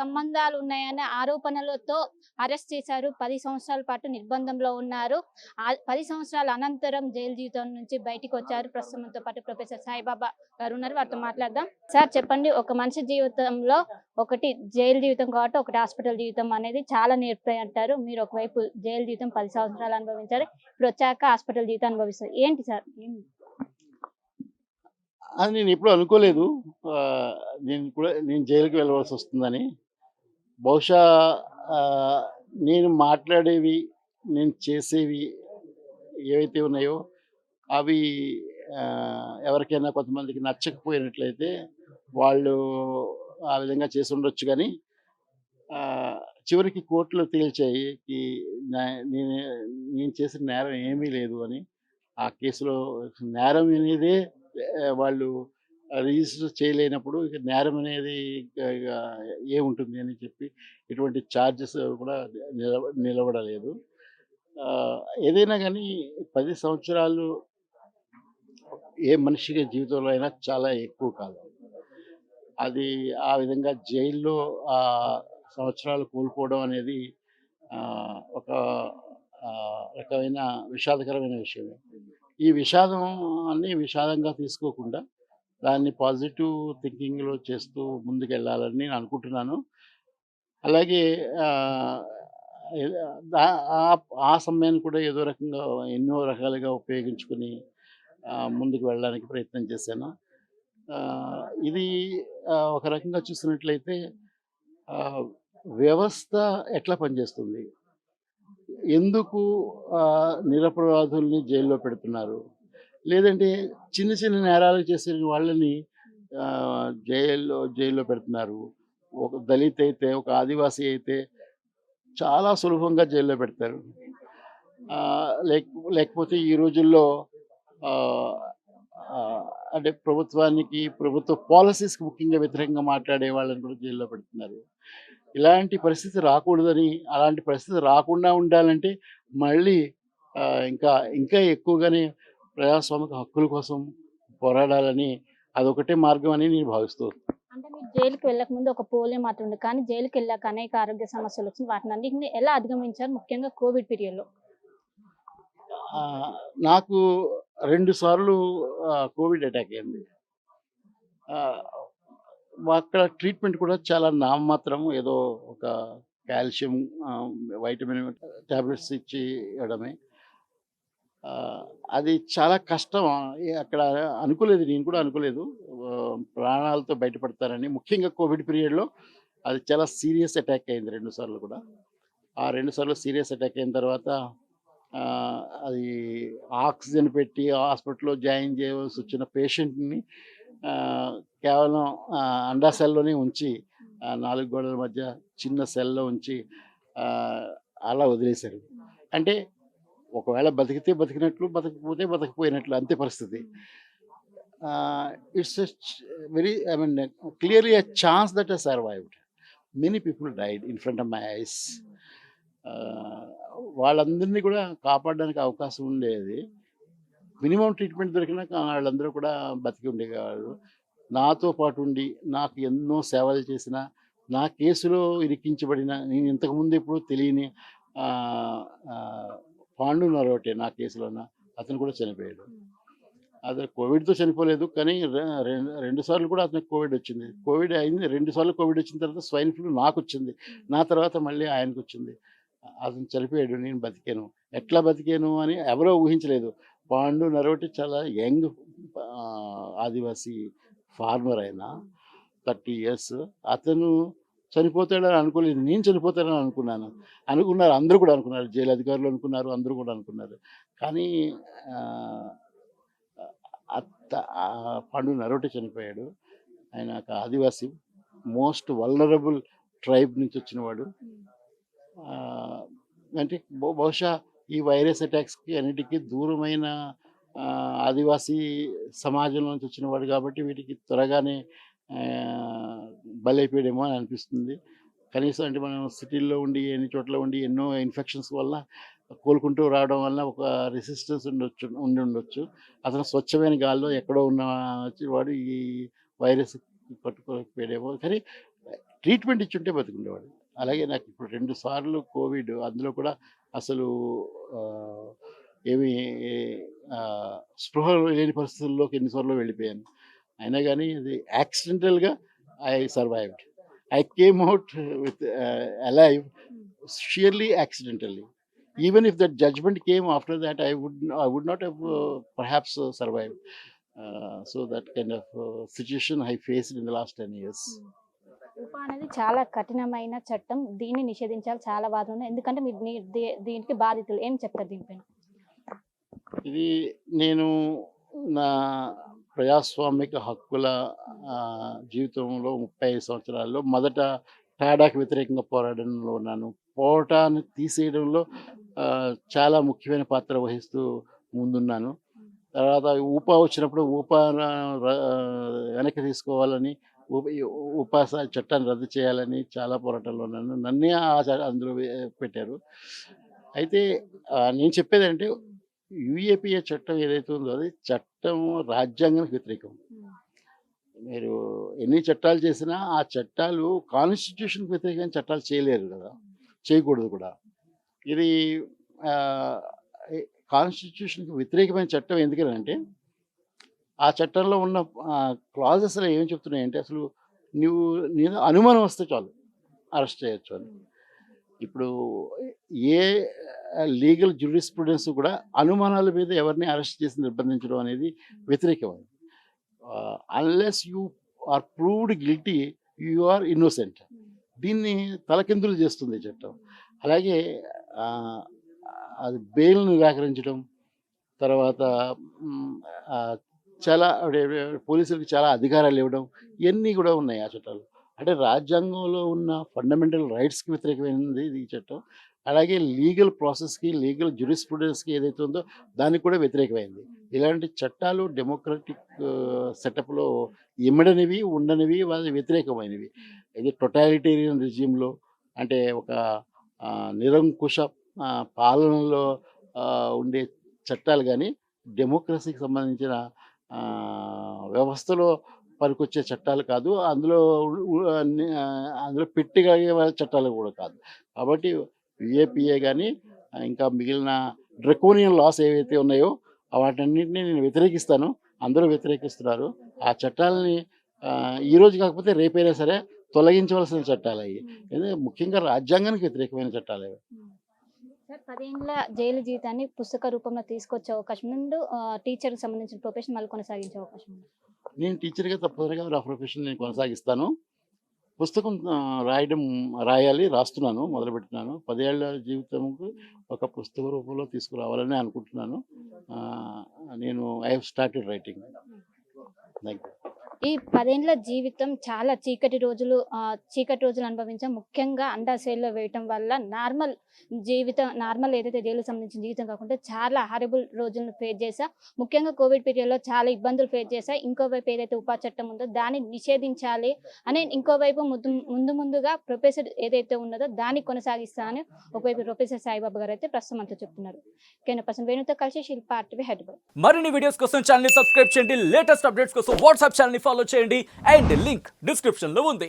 సంబంధాలు ఉన్నాయనే ఆరోపణలతో అరెస్ట్ చేశారు. 10 సంవత్సరాల పాటు నిర్బంధంలో ఉన్నారు. 10 సంవత్సరాల అనంతరం జైలు జీవితం నుంచి బయటికొచ్చారు. ప్రస్తుతం మనతో పాటు ప్రొఫెసర్ సాయిబాబా గారు ఉన్నారు. వారితో మాట్లాడదాం. సార్ చెప్పండి, ఒక మనిషి జీవితంలో ఒకటి జైలు జీవితం కాబట్టి ఒకటి హాస్పిటల్ జీవితం అనేది చాలా నేర్పుతాయి అంటారు. మీరు ఒకవైపు జైలు జీవితం 10 సంవత్సరాలు అనుభవించారు. ఇప్పుడు వచ్చాక హాస్పిటల్ జీవితం అనుభవిస్తారు. ఏంటి సార్? అది నేను ఎప్పుడు అనుకోలేదు. ఆహ్, నేను జైలుకి వెళ్ళవలసి వస్తుందని. బహుశా ఆహ్, నేను మాట్లాడేవి, నేను చేసేవి ఏవైతే ఉన్నాయో అవి ఎవరికైనా కొంతమందికి నచ్చకపోయినట్లయితే వాళ్ళు ఆ విధంగా చేసుండొచ్చు గానీ, చివరికి కోర్టులో తేల్చాయి ఈ నే నేను నేను చేసిన నేరం ఏమీ లేదు అని. ఆ కేసులో నేరం అనేదే వాళ్ళు రిజిస్టర్ చేయలేనప్పుడు ఇక నేరం అనేది ఇక ఏముంటుంది అని చెప్పి ఎటువంటి చార్జెస్ కూడా నిలబడలేదు. ఏదైనా గానీ 10 సంవత్సరాలు ఏ మనిషికి జీవితంలో అయినా చాలా ఎక్కువ కాలం. అది ఆ విధంగా జైల్లో సంవత్సరాలు కోల్పోవడం అనేది ఒక రకమైన విషాదకరమైన విషయమే. ఈ విషాదాన్ని విషాదంగా తీసుకోకుండా దాన్ని పాజిటివ్ థింకింగ్‌లో చేస్తూ ముందుకెళ్ళాలని నేను అనుకుంటున్నాను. అలాగే ఆహ్, ఎ దా ఆ సమయాన్ని కూడా ఏదో రకంగా ఎన్నో రకాలుగా ఉపయోగించుకొని ముందుకు వెళ్ళడానికి ప్రయత్నం చేశాను. ఇది ఒక రకంగా చూసినట్లయితే ఆహ్, వ్యవస్థ ఎట్లా పనిచేస్తుంది? ఎందుకు నిరపరాధుల్ని జైల్లో పెడుతున్నారు? లేదంటే చిన్న చిన్న నేరాలు చేసిన వాళ్ళని జైల్లో పెడుతున్నారు. ఒక దళిత్ అయితే, ఒక ఆదివాసీ అయితే చాలా సులభంగా జైల్లో పెడతారు. లేకపోతే ఈ రోజుల్లో ఆహ్, ఆహ్, అంటే ప్రభుత్వ పాలిసీస్‌కి ముఖ్యంగా వ్యతిరేకంగా మాట్లాడే వాళ్ళని కూడా జైల్లో పెడుతున్నారు. ఇలాంటి పరిస్థితి రాకూడదని, అలాంటి పరిస్థితి రాకుండా ఉండాలంటే మళ్ళీ ఇంకా ఇంకా ఎక్కువగానే ప్రజాస్వామిక హక్కుల కోసం పోరాడాలని అదొకటే మార్గం అని నేను భావిస్తూ అంటే మీరు జైలుకి వెళ్ళకముందు ఒక పోలియో మాత్రం ఉంది. కానీ జైలుకెళ్ళాక అనేక ఆరోగ్య సమస్యలొచ్చినాయి. వాటినన్నిటిని ఎలా అధిగమించారు? ముఖ్యంగా కోవిడ్ పీరియడ్‌లో? నాకు 2 సార్లు కోవిడ్ అటాక్ అయింది. ఆహ్, అక్కడ ట్రీట్మెంట్ కూడా చాలా నామమాత్రం. ఏదో ఒక కాల్షియం, వైటమిన్ టాబ్లెట్స్ ఇచ్చి ఇవ్వడమే. అది చాలా కష్టం. అక్కడ అనుకోలేదు, నేను కూడా అనుకోలేదు ప్రాణాలతో బయటపడతారని. ముఖ్యంగా కోవిడ్ పీరియడ్‌లో అది చాలా సీరియస్ అటాక్ అయింది 2 సార్లు కూడా. ఆ 2 సార్లు సీరియస్ అటాక్ అయిన తర్వాత అది ఆక్సిజన్ పెట్టి హాస్పిటల్‌లో జాయిన్ చేయవలసొచ్చిన పేషెంట్‌ని కేవలం అండా సెల్‌లోనే ఉంచి 4 గోడల మధ్య చిన్న సెల్‌లో ఉంచి అలా వదిలేశారు. అంటే ఒకవేళ బతికితే బతికినట్లు, బతకకపోతే బతకపోయినట్లు అంతే పరిస్థితి. It's very clearly a chance that I survived. Many people died in front of my eyes. వాళ్ళందరినీ కూడా కాపాడడానికి అవకాశం ఉండేది. మినిమమ్ ట్రీట్మెంట్ దొరికినా వాళ్ళందరూ కూడా బతికి ఉండేవాళ్ళు. నాతో పాటు ఉండి, నాకు ఎన్నో సేవలు చేసిన, నా కేసులో ఇరికించబడిన, నేను ఇంతకుముందు ఎప్పుడూ తెలియని పాండు నరోటే నా కేసులోన అతను కూడా చనిపోయాడు. అతను కోవిడ్‌తో చనిపోలేదు. కానీ 2 సార్లు కూడా అతనికి కోవిడ్ వచ్చింది. కోవిడ్ అయింది. 2 సార్లు కోవిడ్ వచ్చిన తర్వాత స్వైన్ ఫ్లూ నాకొచ్చింది. నా తర్వాత మళ్ళీ ఆయనకొచ్చింది. అతను చనిపోయాడు. నేను బతికాను. ఎట్లా బతికాను అని ఎవరో ఊహించలేదు. పాండు నరోటే చాలా యంగ్ ఆదివాసీ ఫార్మర్ ఆయన. 30 ఇయర్స్. అతను చనిపోతాడని అనుకోలేదు. నేను చనిపోతానని అనుకున్నాను. అందరూ కూడా అనుకున్నారు. జైలు అధికారులు అనుకున్నారు. అందరూ కూడా అనుకున్నారు. కానీ పాండు నరోటే చనిపోయాడు. ఆయన ఒక ఆదివాసీ. మోస్ట్ వల్నరబుల్ ట్రైబ్ నుంచి వచ్చినవాడు. అంటే బహుశా ఈ వైరస్ అటాక్స్‌కి అన్నిటికీ దూరమైన ఆదివాసీ సమాజం నుంచి వచ్చినవాడు కాబట్టి వీటికి త్వరగానే బలైపోయాడేమో అని అనిపిస్తుంది. కనీసం అంటే మనం సిటీల్లో ఉండి, ఎన్ని చోట్ల ఉండి ఎన్నో ఇన్ఫెక్షన్స్ వల్ల కోలుకుంటూ రావడం వల్ల ఒక రెసిస్టెన్స్ ఉండుండొచ్చు. అతను స్వచ్ఛమైన గాలిలో ఎక్కడో ఉన్న వాడు ఈ వైరస్ పట్టుకోలేకపోయాడేమో. కానీ ట్రీట్మెంట్ ఇచ్చుంటే బతుకుండేవాడు. అలాగే నాకు ఇప్పుడు 2 సార్లు కోవిడ్, అందులో కూడా అసలు ఏమి స్పృహ లేని పరిస్థితుల్లోకి ఎన్నిసార్లు వెళ్ళిపోయాను. అయినా కానీ అది యాక్సిడెంటల్గా I survived. I came out with alive surely accidentally. Even if that judgment came after that, I would not have perhaps survived. So that kind of situation I faced in the last 10 years. ఉప అనేది చాలా కఠినమైన చట్టం. దీన్ని నిషేధించాలి, చాలా బాధ ఉంది. ఎందుకంటే మీరు దీనికి బాధితులు ఏం చెప్తారు దీనిపైన? ఇది నేను నా ప్రజాస్వామిక హక్కుల జీవితంలో 35 సంవత్సరాల్లో మొదట టాడాకి వ్యతిరేకంగా పోరాటంలో ఉన్నాను. పోరాటాన్ని తీసేయడంలో చాలా ముఖ్యమైన పాత్ర వహిస్తూ ముందున్నాను. తర్వాత ఊపా వచ్చినప్పుడు ఊపా వెనక్కి తీసుకోవాలని, ఉపా చట్టాన్ని రద్దు చేయాలని చాలా పోరాటంలో ఉన్నాను. నన్నే అందులో పెట్టారు. అయితే నేను చెప్పేది అంటే యూఏపీఏ చట్టం ఏదైతే ఉందో అది చట్టం రాజ్యాంగానికి వ్యతిరేకం. మీరు ఎన్ని చట్టాలు చేసినా ఆ చట్టాలు కాన్స్టిట్యూషన్కి వ్యతిరేకమైన చట్టాలు చేయలేరు కదా, చేయకూడదు కూడా. ఇది కాన్స్టిట్యూషన్కి వ్యతిరేకమైన చట్టం ఎందుకనంటే ఆ చట్టంలో ఉన్న క్లాజెస్లో ఏం చెప్తున్నాయంటే అసలు నేను అనుమానం వస్తే చాలు అరెస్ట్ చేయొచ్చు అని. ఇప్పుడు ఏ లీగల్ జ్యూరిస్ప్రుడెన్స్ కూడా అనుమానాల మీద ఎవరిని అరెస్ట్ చేసి నిర్బంధించడం అనేది వ్యతిరేకమైంది. Unless you are proved guilty you are innocent. దీన్ని తలకిందులు చేస్తుంది ఈ చట్టం. అలాగే అది బెయిల్ నిరాకరించడం, తర్వాత చాలా పోలీసులకు చాలా అధికారాలు ఇవ్వడం, ఇవన్నీ కూడా ఉన్నాయి ఆ చట్టాలు. అంటే రాజ్యాంగంలో ఉన్న ఫండమెంటల్ రైట్స్కి వ్యతిరేకమైనది ఈ చట్టం. అలాగే లీగల్ ప్రాసెస్కి, లీగల్ జ్యూరిస్ప్రుడెన్స్కి ఏదైతే ఉందో దానికి కూడా వ్యతిరేకమైంది. ఇలాంటి చట్టాలు డెమోక్రటిక్ సెటప్లో ఇమ్మడనివి, ఉండనివి, వాళ్ళ వ్యతిరేకమైనవి. ఇది టొటాలిటేరియన్ రిజిమ్లో అంటే ఒక నిరంకుశ పాలనలో ఉండే చట్టాలు కానీ, డెమోక్రసీకి సంబంధించిన వ్యవస్థలో పనికొచ్చే చట్టాలు కాదు. అందులో పెట్టగలిగే చట్టాలు కూడా కాదు. కాబట్టి యూఏపీఏ కానీ ఇంకా మిగిలిన డ్రకోనియన్ లాస్ ఏవైతే ఉన్నాయో వాటన్నింటినీ నేను వ్యతిరేకిస్తాను. అందరూ వ్యతిరేకిస్తున్నారు. ఆ చట్టాలని ఈరోజు కాకపోతే రేపైనా సరే తొలగించవలసిన చట్టాలు అవి. ఎందుకంటే ముఖ్యంగా రాజ్యాంగానికి వ్యతిరేకమైన చట్టాలు అవి. సార్, 10 ఏళ్ల జైలు జీవితాన్ని పుస్తక రూపంలో తీసుకొచ్చే అవకాశం ఉంది. టీచర్కి సంబంధించిన ప్రొఫెషన్ మళ్ళీ కొనసాగించే అవకాశం ఉంది. నేను టీచర్గా తప్పనిసరిగా నా ప్రొఫెషన్ నేను కొనసాగిస్తాను. పుస్తకం రాయాలి, రాస్తున్నాను, మొదలుపెట్టినాను. 10 ఏళ్ల జీవితంకు ఒక పుస్తక రూపంలో తీసుకురావాలని అనుకుంటున్నాను. నేను I have started writing. Thank you. ఈ 10 ఏళ్ల జీవితం చాలా చీకటి రోజులు అనుభవించాం. ముఖ్యంగా అండాశైలిలో వేయటం వల్ల నార్మల్ ఏదైతే జైలుకు సంబంధించిన జీవితం కాకుండా చాలా హారబుల్ రోజులను ఫేస్ చేశా. ముఖ్యంగా కోవిడ్ పీరియడ్లో చాలా ఇబ్బందులు ఫేస్ చేశా. ఇంకోవైపు ఏదైతే ఉపా చట్టం ఉందో దాన్ని నిషేధించాలి అని, ఇంకోవైపు ముందుగా ప్రొఫెసర్ ఏదైతే ఉన్నదో దాన్ని కొనసాగిస్తానని ఒకవైపు ప్రొఫెసర్ సాయిబాబా గారు అయితే ప్రస్తుతం అంతా చెప్తున్నారు. కెన్ వేణుతో కలిసి శిల్పా RTV హైదరాబాద్. మరిన్ని వీడియోస్ కోసం ఛానల్ ని సబ్స్క్రైబ్ చేయండి. లేటెస్ట్ అప్డేట్స్ కోసం వాట్సాప్ ఛానల్ ని ఫాలో చేయండి. అండ్ లింక్ డిస్క్రిప్షన్ లో ఉంది.